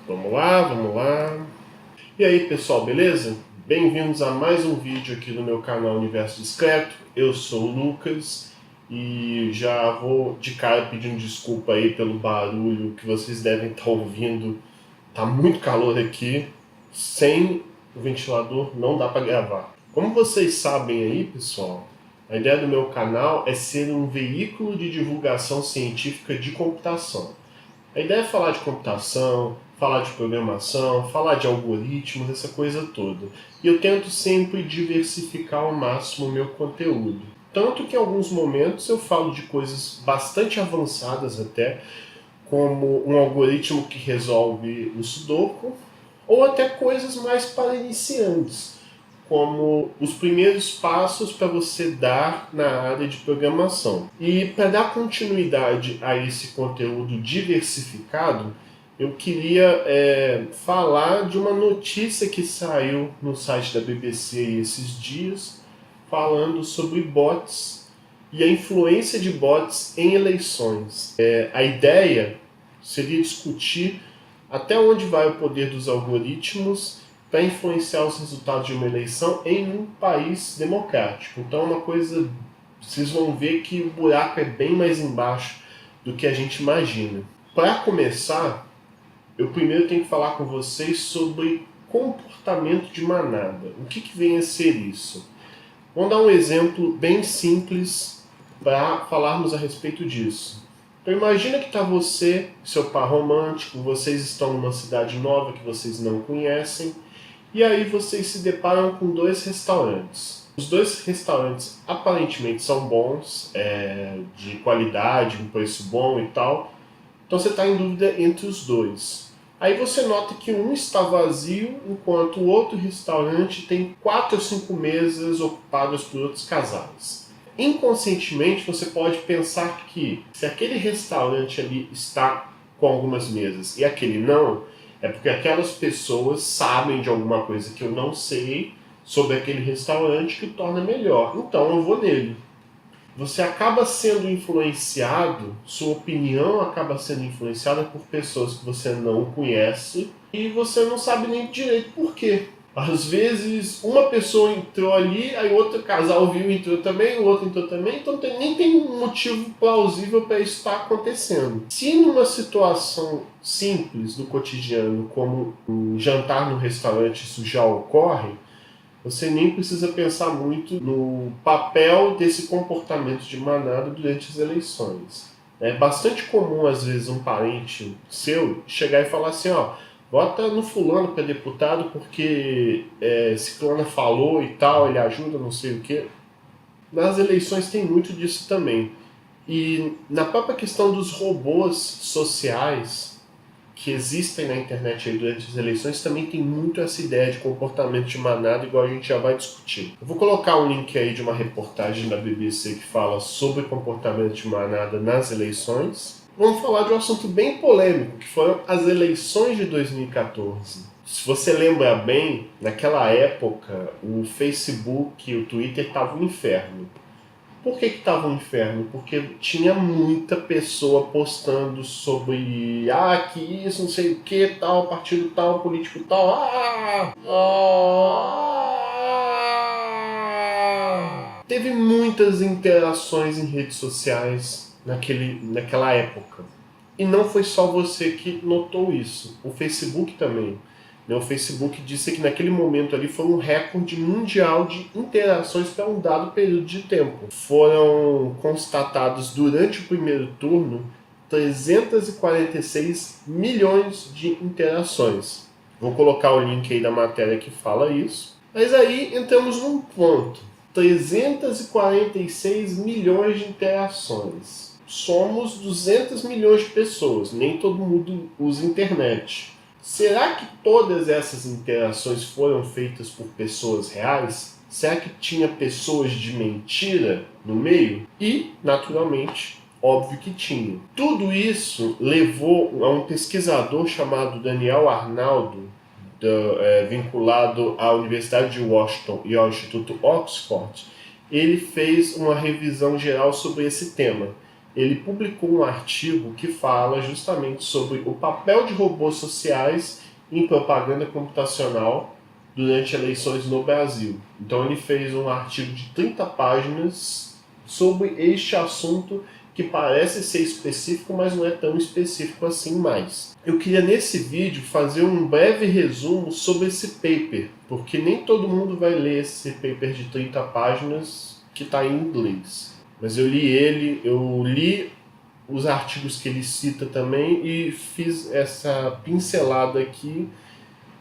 Vamos lá, vamos lá. E aí pessoal, beleza? Bem-vindos a mais um vídeo aqui no meu canal Universo Discreto. Eu sou o Lucas e já vou de cara pedindo desculpa aí pelo barulho que vocês devem estar ouvindo. Tá muito calor aqui, sem o ventilador não dá para gravar. Como vocês sabem aí, pessoal, a ideia do meu canal é ser um veículo de divulgação científica de computação. A ideia é falar de computação, falar de programação, falar de algoritmos, essa coisa toda. E eu tento sempre diversificar ao máximo o meu conteúdo. Tanto que em alguns momentos eu falo de coisas bastante avançadas até, como um algoritmo que resolve o Sudoku, ou até coisas mais para iniciantes, como os primeiros passos para você dar na área de programação. E para dar continuidade a esse conteúdo diversificado, eu queria falar de uma notícia que saiu no site da BBC esses dias, falando sobre bots e a influência de bots em eleições. A ideia seria discutir até onde vai o poder dos algoritmos para influenciar os resultados de uma eleição em um país democrático. Então é uma coisa, vocês vão ver que o buraco é bem mais embaixo do que a gente imagina. Para começar, eu primeiro tenho que falar com vocês sobre comportamento de manada. O que vem a ser isso? Vamos dar um exemplo bem simples para falarmos a respeito disso. Então imagina que está você, seu par romântico, vocês estão numa cidade nova que vocês não conhecem, e aí vocês se deparam com dois restaurantes. Os dois restaurantes aparentemente são bons, de qualidade, um preço bom e tal, então você está em dúvida entre os dois. Aí você nota que um está vazio, enquanto o outro restaurante tem 4 ou 5 mesas ocupadas por outros casais. Inconscientemente você pode pensar que se aquele restaurante ali está com algumas mesas e aquele não, é porque aquelas pessoas sabem de alguma coisa que eu não sei sobre aquele restaurante que o torna melhor, então eu vou nele. Você acaba sendo influenciado, sua opinião acaba sendo influenciada por pessoas que você não conhece e você não sabe nem direito por quê. Às vezes uma pessoa entrou ali, aí outro casal viu e entrou também, o outro entrou também, então nem tem um motivo plausível para isso estar acontecendo. Se numa situação simples do cotidiano, como um jantar no restaurante, isso já ocorre, você nem precisa pensar muito no papel desse comportamento de manada durante as eleições. É bastante comum, às vezes, um parente seu chegar e falar assim, ó, vota no fulano para deputado porque ciclana falou e tal, ele ajuda, não sei o quê. Nas eleições tem muito disso também. E na própria questão dos robôs sociais que existem na internet aí durante as eleições, também tem muito essa ideia de comportamento de manada, igual a gente já vai discutir. Eu vou colocar um link aí de uma reportagem da BBC que fala sobre comportamento de manada nas eleições. Vamos falar de um assunto bem polêmico, que foram as eleições de 2014. Se você lembra bem, naquela época, o Facebook e o Twitter estavam um inferno. Por que estava um inferno? Porque tinha muita pessoa postando sobre que isso, não sei o que, tal, partido tal, político tal. Teve muitas interações em redes sociais naquela época. E não foi só você que notou isso. O Facebook também. O Facebook disse que naquele momento ali foi um recorde mundial de interações para um dado período de tempo. Foram constatados durante o primeiro turno 346 milhões de interações. Vou colocar o link aí da matéria que fala isso. Mas aí entramos num ponto. 346 milhões de interações. Somos 200 milhões de pessoas, nem todo mundo usa internet. Será que todas essas interações foram feitas por pessoas reais? Será que tinha pessoas de mentira no meio? E, naturalmente, óbvio que tinha. Tudo isso levou a um pesquisador chamado Daniel Arnaldo, vinculado à Universidade de Washington e ao Instituto Oxford. Ele fez uma revisão geral sobre esse tema. ele publicou um artigo que fala justamente sobre o papel de robôs sociais em propaganda computacional durante eleições no Brasil. Então ele fez um artigo de 30 páginas sobre este assunto que parece ser específico, mas não é tão específico assim mais. Eu queria nesse vídeo fazer um breve resumo sobre esse paper, porque nem todo mundo vai ler esse paper de 30 páginas que está em inglês. Mas eu li os artigos que ele cita também e fiz essa pincelada aqui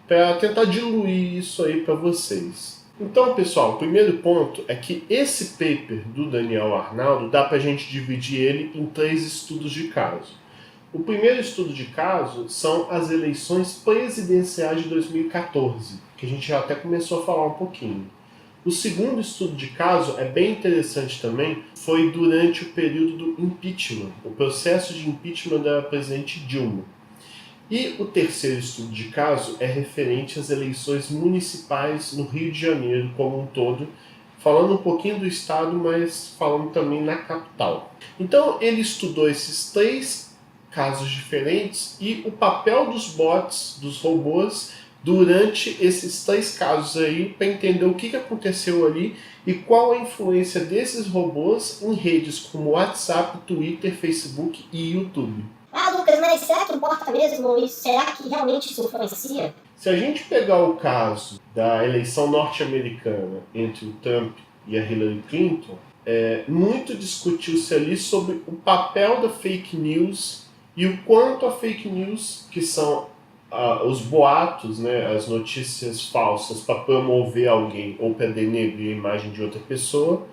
para tentar diluir isso aí para vocês. Então, pessoal, o primeiro ponto é que esse paper do Daniel Arnaldo dá para a gente dividir ele em 3 estudos de caso. O primeiro estudo de caso são as eleições presidenciais de 2014, que a gente já até começou a falar um pouquinho. O segundo estudo de caso é bem interessante também, foi durante o período do impeachment, o processo de impeachment da presidente Dilma. E o terceiro estudo de caso é referente às eleições municipais no Rio de Janeiro como um todo, falando um pouquinho do estado, mas falando também na capital. Então ele estudou esses 3 casos diferentes e o papel dos bots, dos robôs, durante esses 3 casos aí, para entender o que aconteceu ali e qual a influência desses robôs em redes como WhatsApp, Twitter, Facebook e YouTube. Ah, Lucas, mas será que importa mesmo? E será que realmente isso influencia? Se a gente pegar o caso da eleição norte-americana entre o Trump e a Hillary Clinton, muito discutiu-se ali sobre o papel da fake news e o quanto a fake news, que são os boatos, né, as notícias falsas para promover alguém ou para denegrir a imagem de outra pessoa,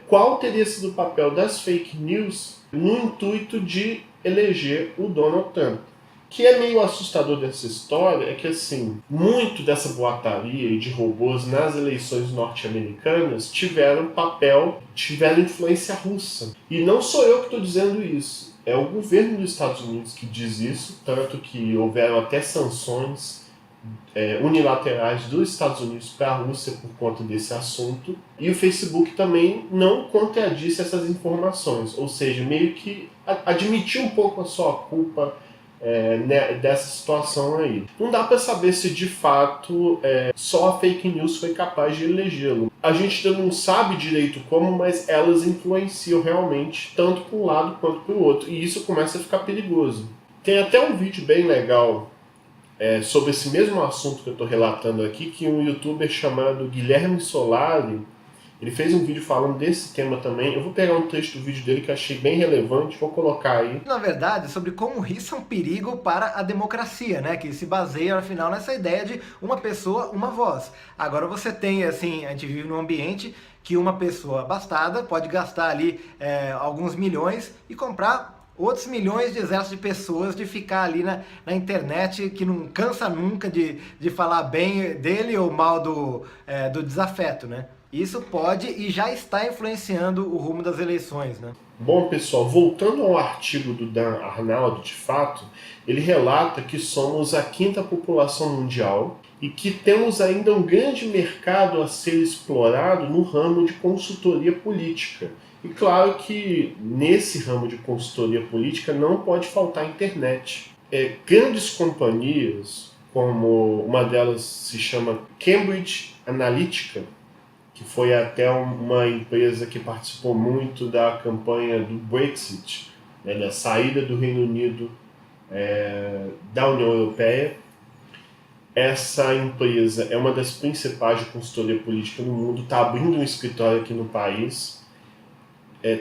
qual teria sido o papel das fake news no intuito de eleger o Donald Trump. O que é meio assustador dessa história é que, assim, muito dessa boataria e de robôs nas eleições norte-americanas tiveram influência russa. E não sou eu que estou dizendo isso. É o governo dos Estados Unidos que diz isso, tanto que houveram até sanções unilaterais dos Estados Unidos para a Rússia por conta desse assunto. E o Facebook também não contradisse essas informações, ou seja, meio que admitiu um pouco a sua culpa dessa situação aí. Não dá para saber se de fato só a fake news foi capaz de elegê-lo. A gente ainda não sabe direito como, mas elas influenciam realmente, tanto para um lado quanto para o outro. E isso começa a ficar perigoso. Tem até um vídeo bem legal sobre esse mesmo assunto que eu estou relatando aqui, que um youtuber chamado Guilherme Solari, ele fez um vídeo falando desse tema também. Eu vou pegar um trecho do vídeo dele que eu achei bem relevante, vou colocar aí. Na verdade, sobre como isso é um perigo para a democracia, né? Que se baseia, afinal, nessa ideia de uma pessoa, uma voz. Agora você tem, assim, a gente vive num ambiente que uma pessoa abastada pode gastar ali alguns milhões e comprar outros milhões de exércitos de pessoas de ficar ali na internet, que não cansa nunca de falar bem dele ou mal do desafeto, né? Isso pode e já está influenciando o rumo das eleições, né? Bom, pessoal, voltando ao artigo do Dan Arnaldo, de fato, ele relata que somos a 5ª população mundial e que temos ainda um grande mercado a ser explorado no ramo de consultoria política. E claro que nesse ramo de consultoria política não pode faltar a internet. Grandes companhias, como uma delas se chama Cambridge Analytica, que foi até uma empresa que participou muito da campanha do Brexit, né, da saída do Reino Unido da União Europeia. Essa empresa é uma das principais de consultoria política no mundo, está abrindo um escritório aqui no país.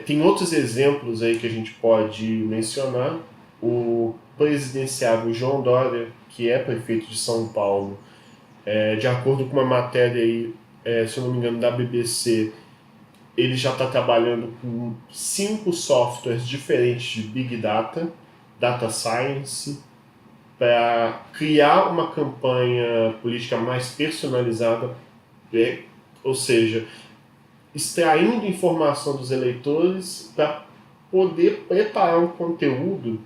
Tem outros exemplos aí que a gente pode mencionar. O presidenciável João Dória, que é prefeito de São Paulo, de acordo com uma matéria aí, se eu não me engano, da BBC, ele já está trabalhando com 5 softwares diferentes de Big Data, Data Science, para criar uma campanha política mais personalizada, ou seja, extraindo informação dos eleitores para poder preparar um conteúdo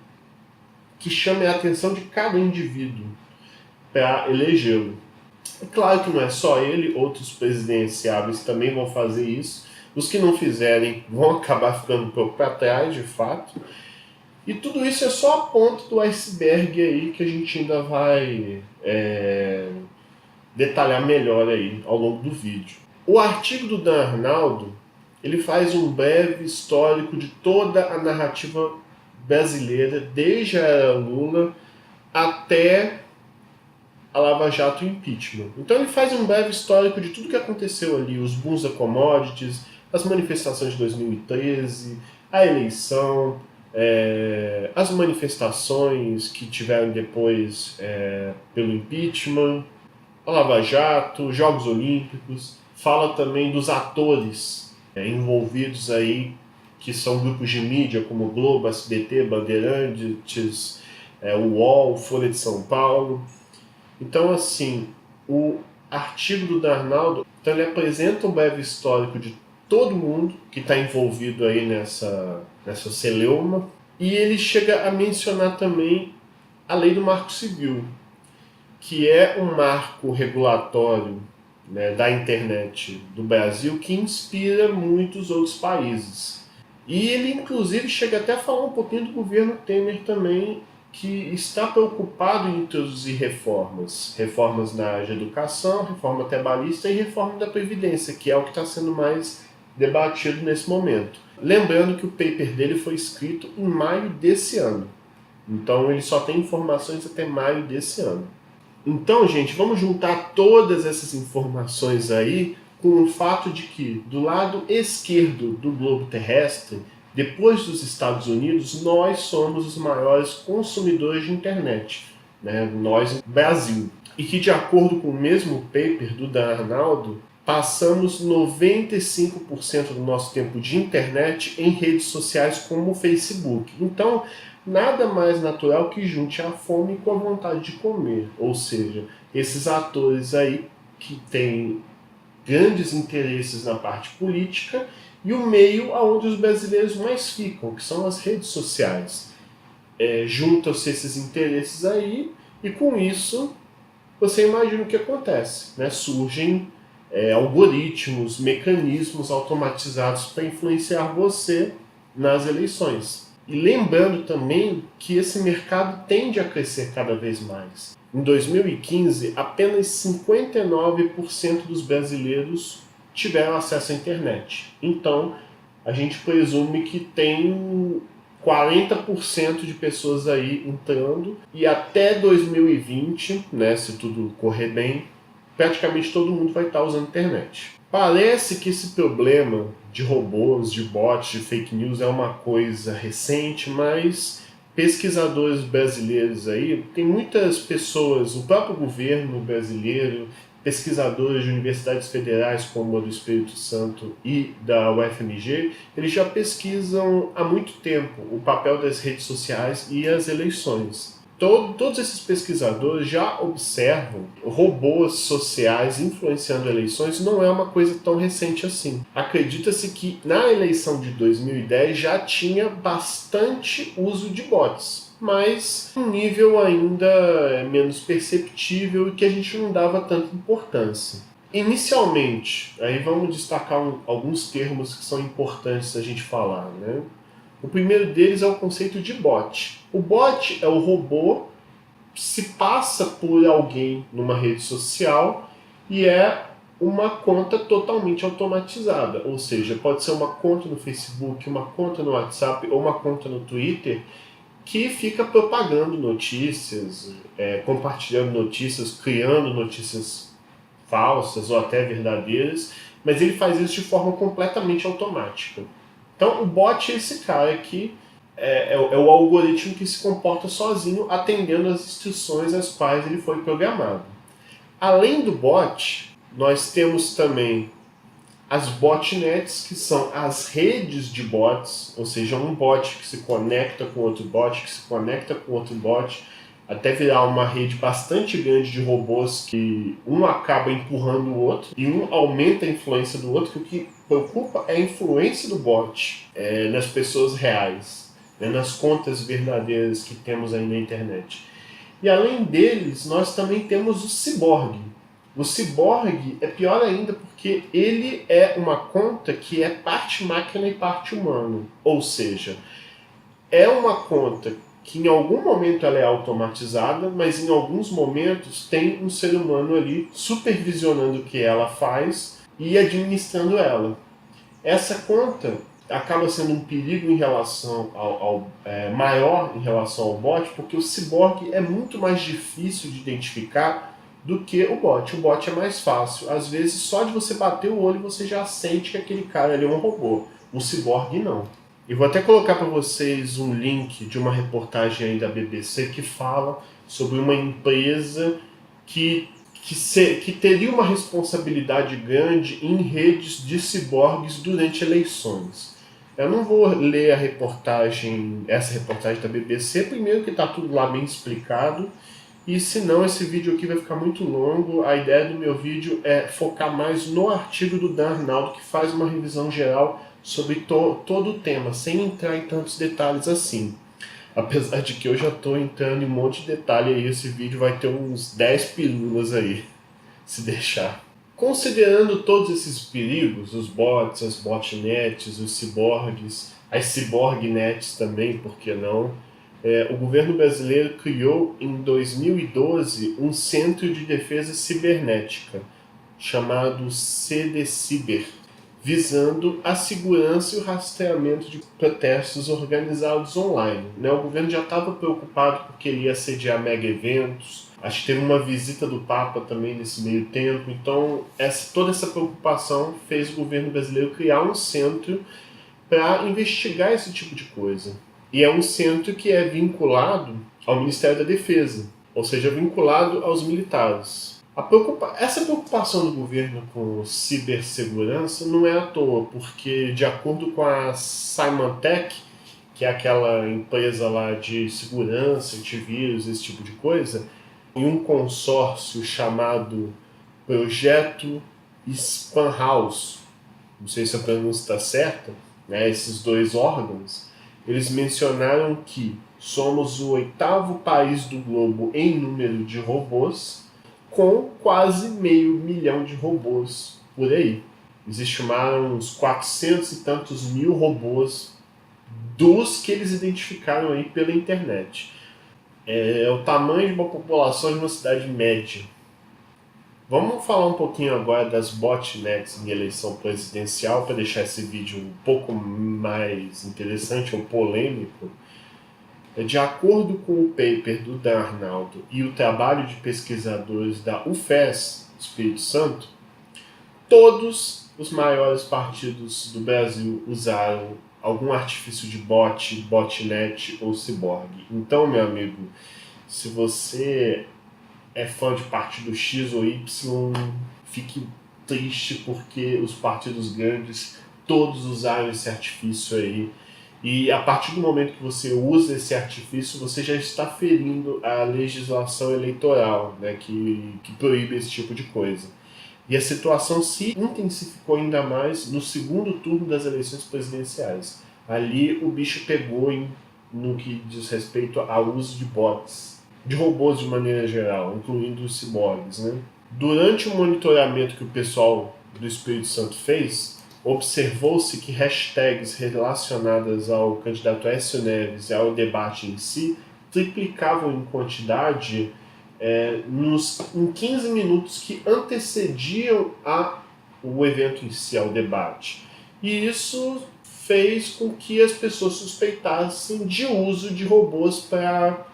que chame a atenção de cada indivíduo para elegê-lo. É claro que não é só ele, outros presidenciáveis também vão fazer isso, Os que não fizerem vão acabar ficando um pouco para trás, de fato. E tudo isso é só a ponta do iceberg aí que a gente ainda vai detalhar melhor aí ao longo do vídeo. O artigo do Dan Arnaldo, ele faz um breve histórico de toda a narrativa brasileira, desde a era Lula até a Lava Jato e o impeachment. Então ele faz um breve histórico de tudo que aconteceu ali, os booms da commodities, as manifestações de 2013, a eleição, as manifestações que tiveram depois pelo impeachment, a Lava Jato, Jogos Olímpicos. Fala também dos atores envolvidos aí, que são grupos de mídia como Globo, SBT, Bandeirantes, o UOL, Folha de São Paulo. Então, assim, o artigo do Dan Arnaldo, então ele apresenta um breve histórico de todo mundo que está envolvido aí nessa celeuma, e ele chega a mencionar também a lei do Marco Civil, que é um marco regulatório, né, da internet do Brasil que inspira muitos outros países. E ele, inclusive, chega até a falar um pouquinho do governo Temer também, que está preocupado em introduzir reformas na área de educação, reforma trabalhista e reforma da Previdência, que é o que está sendo mais debatido nesse momento. Lembrando que o paper dele foi escrito em maio desse ano, então ele só tem informações até maio desse ano. Então, gente, vamos juntar todas essas informações aí com o fato de que, do lado esquerdo do globo terrestre, depois dos Estados Unidos, nós somos os maiores consumidores de internet, né? Nós, Brasil. E que, de acordo com o mesmo paper do Dan Arnaldo, passamos 95% do nosso tempo de internet em redes sociais como o Facebook. Então, nada mais natural que junte a fome com a vontade de comer. Ou seja, esses atores aí que têm grandes interesses na parte política e o meio aonde os brasileiros mais ficam, que são as redes sociais. Juntam-se esses interesses aí e com isso você imagina o que acontece, né? Surgem algoritmos, mecanismos automatizados para influenciar você nas eleições. E lembrando também que esse mercado tende a crescer cada vez mais. Em 2015, apenas 59% dos brasileiros tiveram acesso à internet. Então, a gente presume que tem 40% de pessoas aí entrando, e até 2020, né, se tudo correr bem, praticamente todo mundo vai estar usando internet. Parece que esse problema de robôs, de bots, de fake news é uma coisa recente, mas pesquisadores brasileiros aí, tem muitas pessoas, o próprio governo brasileiro, pesquisadores de universidades federais como a do Espírito Santo e da UFMG, eles já pesquisam há muito tempo o papel das redes sociais e as eleições. Todos esses pesquisadores já observam robôs sociais influenciando eleições, não é uma coisa tão recente assim. Acredita-se que na eleição de 2010 já tinha bastante uso de bots, mas um nível ainda menos perceptível e que a gente não dava tanta importância. Inicialmente, aí vamos destacar alguns termos que são importantes a gente falar, né? O primeiro deles é o conceito de bot. O bot é o robô que se passa por alguém numa rede social e é uma conta totalmente automatizada. Ou seja, pode ser uma conta no Facebook, uma conta no WhatsApp ou uma conta no Twitter que fica propagando notícias, compartilhando notícias, criando notícias falsas ou até verdadeiras, mas ele faz isso de forma completamente automática. Então, o bot é esse cara que é o algoritmo que se comporta sozinho, atendendo às instruções às quais ele foi programado. Além do bot, nós temos também as botnets, que são as redes de bots, ou seja, um bot que se conecta com outro bot, que se conecta com outro bot, até virar uma rede bastante grande de robôs que um acaba empurrando o outro e um aumenta a influência do outro, que o que preocupa é a influência do bot nas pessoas reais, nas contas verdadeiras que temos aí na internet. E além deles, nós também temos o ciborgue. O ciborgue é pior ainda porque porque ele é uma conta que é parte máquina e parte humano. Ou seja, é uma conta que em algum momento ela é automatizada, mas em alguns momentos tem um ser humano ali supervisionando o que ela faz e administrando ela. Essa conta acaba sendo um perigo em relação maior em relação ao bot, porque o ciborgue é muito mais difícil de identificar do que o bot. O bot é mais fácil. Às vezes, só de você bater o olho, você já sente que aquele cara ali é um robô. O ciborgue não. E vou até colocar para vocês um link de uma reportagem aí da BBC que fala sobre uma empresa que teria uma responsabilidade grande em redes de ciborgues durante eleições. Eu não vou ler essa reportagem da BBC, primeiro que está tudo lá bem explicado, e senão esse vídeo aqui vai ficar muito longo. A ideia do meu vídeo é focar mais no artigo do Dan Arnaldo, que faz uma revisão geral sobre todo o tema, sem entrar em tantos detalhes assim. Apesar de que eu já estou entrando em um monte de detalhe aí, esse vídeo vai ter uns 10 pílulas aí, se deixar. Considerando todos esses perigos, os bots, as botnets, os ciborgues, as ciborgnets também, por que não? O governo brasileiro criou em 2012 um Centro de Defesa Cibernética, chamado CDCiber, visando a segurança e o rastreamento de protestos organizados online. O governo já estava preocupado porque ele ia sediar mega eventos, acho que teve uma visita do Papa também nesse meio tempo, então toda essa preocupação fez o governo brasileiro criar um centro para investigar esse tipo de coisa. E é um centro que é vinculado ao Ministério da Defesa, ou seja, vinculado aos militares. Essa preocupação do governo com cibersegurança não é à toa, porque de acordo com a Symantec, que é aquela empresa lá de segurança, antivírus, esse tipo de coisa, em um consórcio chamado Projeto Spanhaus, não sei se a pronúncia está certa, esses dois órgãos, eles mencionaram que somos o 8º país do globo em número de robôs, com quase 500 mil de robôs por aí. Estimaram uns 400 e tantos mil robôs dos que eles identificaram aí pela internet. É o tamanho de uma população de uma cidade média. Vamos falar um pouquinho agora das botnets em eleição presidencial, para deixar esse vídeo um pouco mais interessante ou polêmico. De acordo com o paper do Dan Arnaldo e o trabalho de pesquisadores da UFES, Espírito Santo, todos os maiores partidos do Brasil usaram algum artifício de botnet ou ciborgue. Então, meu amigo, se você é fã de partido X ou Y, fique triste porque os partidos grandes todos usaram esse artifício aí. E a partir do momento que você usa esse artifício, você já está ferindo a legislação eleitoral, que proíbe esse tipo de coisa. E a situação se intensificou ainda mais no segundo turno das eleições presidenciais. Ali o bicho pegou no que diz respeito ao uso de bots, de robôs de maneira geral, incluindo os ciborgues. Durante o monitoramento que o pessoal do Espírito Santo fez, observou-se que hashtags relacionadas ao candidato Aécio Neves e ao debate em si triplicavam em quantidade em 15 minutos que antecediam o evento em si, ao debate. E isso fez com que as pessoas suspeitassem de uso de robôs para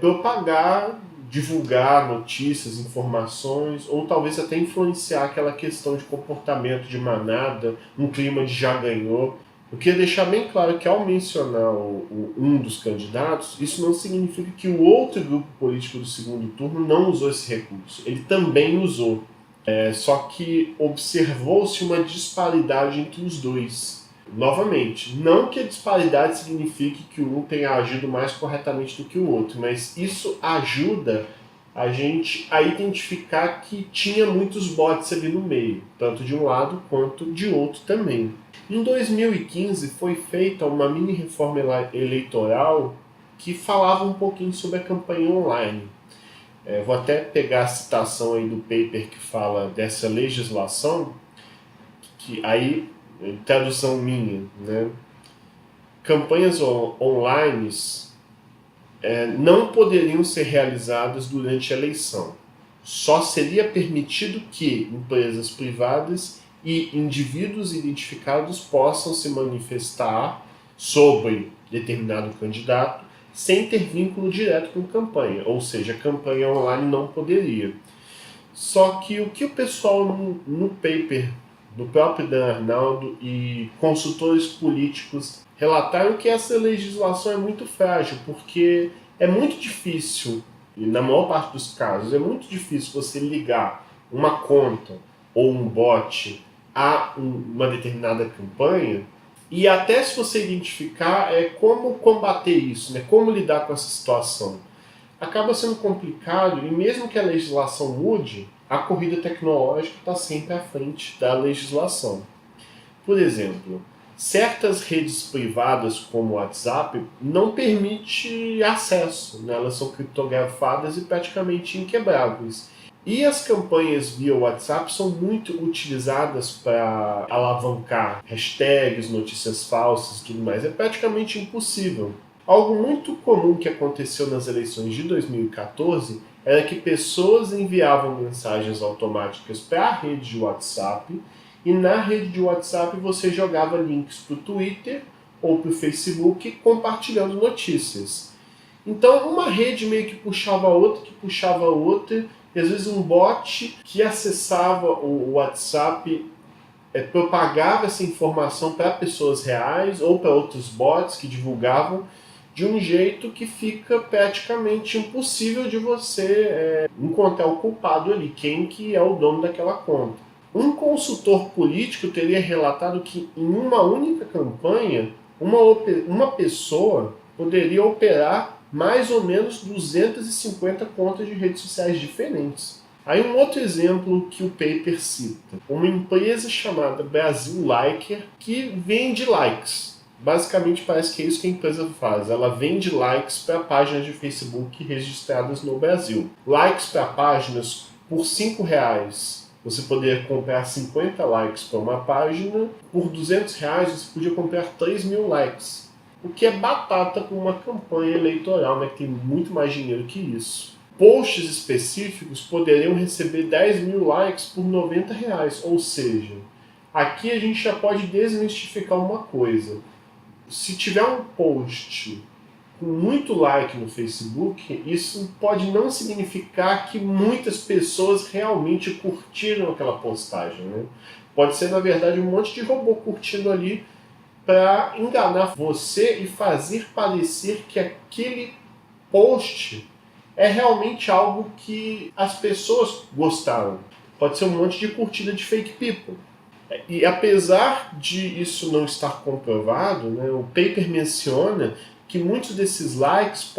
propagar, divulgar notícias, informações, ou talvez até influenciar aquela questão de comportamento de manada, um clima de já ganhou. Eu queria deixar bem claro que ao mencionar um dos candidatos, isso não significa que o outro grupo político do segundo turno não usou esse recurso. Ele também usou. Só que observou-se uma disparidade entre os dois. Novamente, não que a disparidade signifique que um tenha agido mais corretamente do que o outro, mas isso ajuda a gente a identificar que tinha muitos bots ali no meio, tanto de um lado quanto de outro também. Em 2015 foi feita uma mini reforma eleitoral que falava um pouquinho sobre a campanha online. Vou até pegar a citação aí do paper que fala dessa legislação, que aí, tradução minha, né? Campanhas online não poderiam ser realizadas durante a eleição. Só seria permitido que empresas privadas e indivíduos identificados possam se manifestar sobre determinado candidato sem ter vínculo direto com campanha, ou seja, a campanha online não poderia. Só que o que o pessoal no paper do próprio Dan Arnaldo e consultores políticos relataram que essa legislação é muito frágil, porque é muito difícil, e na maior parte dos casos, é muito difícil você ligar uma conta ou um bot a uma determinada campanha. E até se você identificar como combater isso, né? Como lidar com essa situação. Acaba sendo complicado, e mesmo que a legislação mude, a corrida tecnológica está sempre à frente da legislação. Por exemplo, certas redes privadas como o WhatsApp não permitem acesso, né? Elas são criptografadas e praticamente inquebráveis. E as campanhas via WhatsApp são muito utilizadas para alavancar hashtags, notícias falsas e tudo mais. É praticamente impossível. Algo muito comum que aconteceu nas eleições de 2014 era que pessoas enviavam mensagens automáticas para a rede de WhatsApp e na rede de WhatsApp você jogava links para o Twitter ou para o Facebook compartilhando notícias. Então uma rede meio que puxava a outra, e às vezes um bot que acessava o WhatsApp propagava essa informação para pessoas reais ou para outros bots que divulgavam de um jeito que fica praticamente impossível de você encontrar o culpado ali, quem que é o dono daquela conta. Um consultor político teria relatado que em uma única campanha, uma pessoa poderia operar mais ou menos 250 contas de redes sociais diferentes. Aí um outro exemplo que o paper cita, uma empresa chamada Brasil Liker que vende likes. Basicamente parece que é isso que a empresa faz, ela vende likes para páginas de Facebook registradas no Brasil. Likes para páginas por R$5. Você poderia comprar 50 likes para uma página, por R$200 você podia comprar 3.000 likes. O que é batata para uma campanha eleitoral, né, que tem muito mais dinheiro que isso. Posts específicos poderiam receber 10.000 likes por R$90, ou seja, aqui a gente já pode desmistificar uma coisa. Se tiver um post com muito like no Facebook, isso pode não significar que muitas pessoas realmente curtiram aquela postagem, né? Pode ser, na verdade, um monte de robô curtindo ali para enganar você e fazer parecer que aquele post é realmente algo que as pessoas gostaram. Pode ser um monte de curtida de fake people. E apesar de isso não estar comprovado, né, o paper menciona que muitos desses likes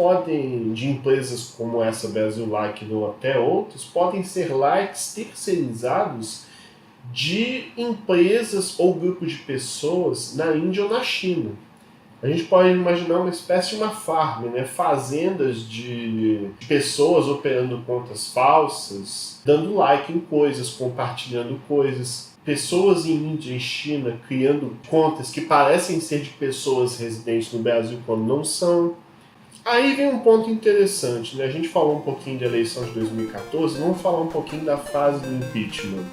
de empresas como essa Brasil Like ou até outros, podem ser likes terceirizados de empresas ou grupos de pessoas na Índia ou na China. A gente pode imaginar uma espécie de uma farm, né? Fazendas de pessoas operando contas falsas, dando like em coisas, compartilhando coisas. Pessoas em Índia e China criando contas que parecem ser de pessoas residentes no Brasil quando não são. Aí vem um ponto interessante, né? A gente falou um pouquinho da eleição de 2014, vamos falar um pouquinho da fase do impeachment.